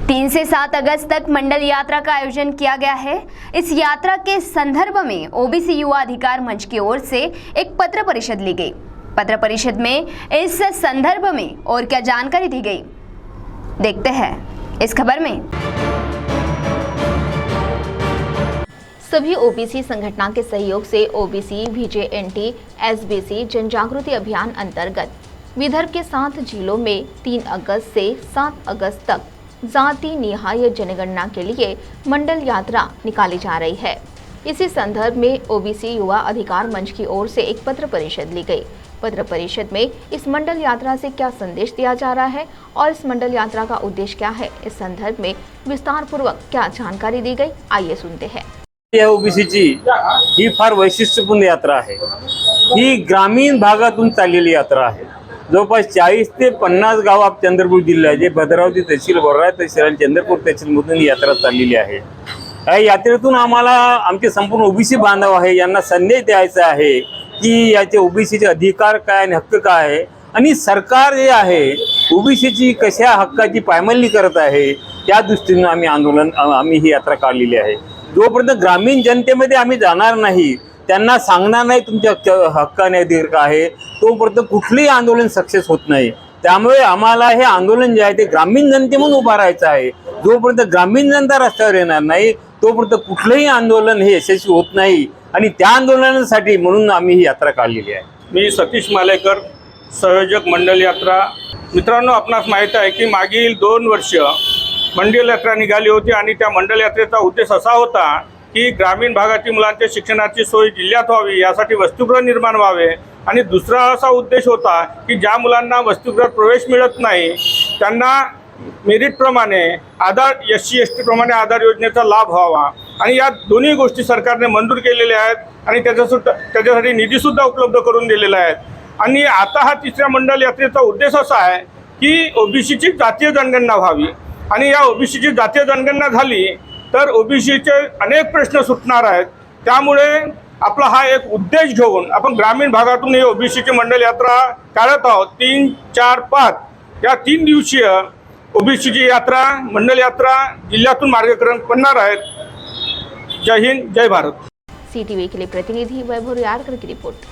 3 से 7 अगस्त तक मंडल यात्रा का आयोजन किया गया है। इस यात्रा के संदर्भ में ओबीसी युवा अधिकार मंच की ओर से एक पत्र परिषद ली गई। पत्र परिषद में इस संदर्भ में और क्या जानकारी दी गई, देखते हैं इस खबर में। सभी ओबीसी संगठनों के सहयोग से ओबीसी VJNT SBC जन जागृति अभियान अंतर्गत विदर्भ के 7 जिलों में 3 अगस्त से 7 अगस्त तक जाति निहाय जनगणना के लिए मंडल यात्रा निकाली जा रही है। इसी संदर्भ में ओबीसी युवा अधिकार मंच की ओर से एक पत्र परिषद ली गई। पत्र परिषद में इस मंडल यात्रा से क्या संदेश दिया जा रहा है और इस मंडल यात्रा का उद्देश्य क्या है, इस संदर्भ में विस्तार पूर्वक क्या जानकारी दी गई, आइए सुनते हैं। या ओबीसीची ही फार वैशिष्ट्यपूर्ण यात्रा आहे। ही ग्रामीण भागातून चाललेली यात्रा आहे। जवळपास 40 ते 50 गाव आप चंद्रपूर जिल्ह्याचे भद्रावती तहसील, बोराळा तहसील आणि चंद्रपूर तहसीलमधून यात्रा चाललेली आहे। या यात्रेतून आम्हाला आमचे संपूर्ण ओबीसी बांधव आहे यांना संदेश द्यायचा आहे की याचे ओबीसीचे अधिकार काय आणि हक्क काय आहे आणि सरकार जे आहे ओबीसीची कशा हक्काची पायमल्ली करत आहे त्या दृष्टीने आम्ही ही यात्रा काढलेली आहे। जोपर्यंत ग्रामीण जनतेमध्ये आम्ही जाणार नाही, त्यांना सांगणार नाही तुमच्या हक्काने अधिकार आहे, तोपर्यंत कुठलेही आंदोलन सक्सेस होत नाही। त्यामुळे आम्हाला हे आंदोलन जे आहे ते ग्रामीण जनतेमधून उभा राहायचं आहे। जोपर्यंत ग्रामीण जनता रस्त्यावर येणार नाही तोपर्यंत कुठलेही आंदोलन हे यशस्वी होत नाही आणि त्या आंदोलनासाठी म्हणून आम्ही ही यात्रा काढलेली आहे। मी सतीश मालेकर, संयोजक मंडल यात्रा। मित्रांनो, आपणास माहीत आहे की मागील 2 वर्ष मंडल यात्रा निघाली होती आणि त्या मंडल यात्रेचा उद्देश असा होता की ग्रामीण भागातील मुलांच्या शिक्षणाची सोय जिल्ह्यात व्हावी, यासाठी वसतिगृह निर्माण व्हावे। आणि दुसरा असा उद्देश होता की ज्या मुलांना वसतिगृहात प्रवेश मिळत नाही त्यांना मेरिटप्रमाणे आधार SC ST प्रमाणे आधार योजनेचा लाभ व्हावा। आणि या दोन्ही गोष्टी सरकारने मंजूर केलेल्या आहेत आणि त्याच्यासाठी निधीसुद्धा उपलब्ध करून दिलेला आहे। आणि आता हा तिसऱ्या मंडल यात्रेचा उद्देश असा आहे की ओबीसीची जातीय जनगणना व्हावी आणि या ओबीसीची जातीय जनगणना झाली तर ओबीसीचे अनेक प्रश्न सुटणार आहेत। त्यामुळे आपला हा एक उद्देश घेऊन आपण ग्रामीण भागातून ही ओबीसीची मंडल यात्रा काढत आहोत। 3, 4, 5 या 3 दिवसीय ओबीसीची यात्रा, मंडल यात्रा जिल्ह्यातून मार्गक्रमण करणार आहेत। जय हिंद, जय भारत। CTV के लिए प्रतिनिधि वैभव यारकर की रिपोर्ट।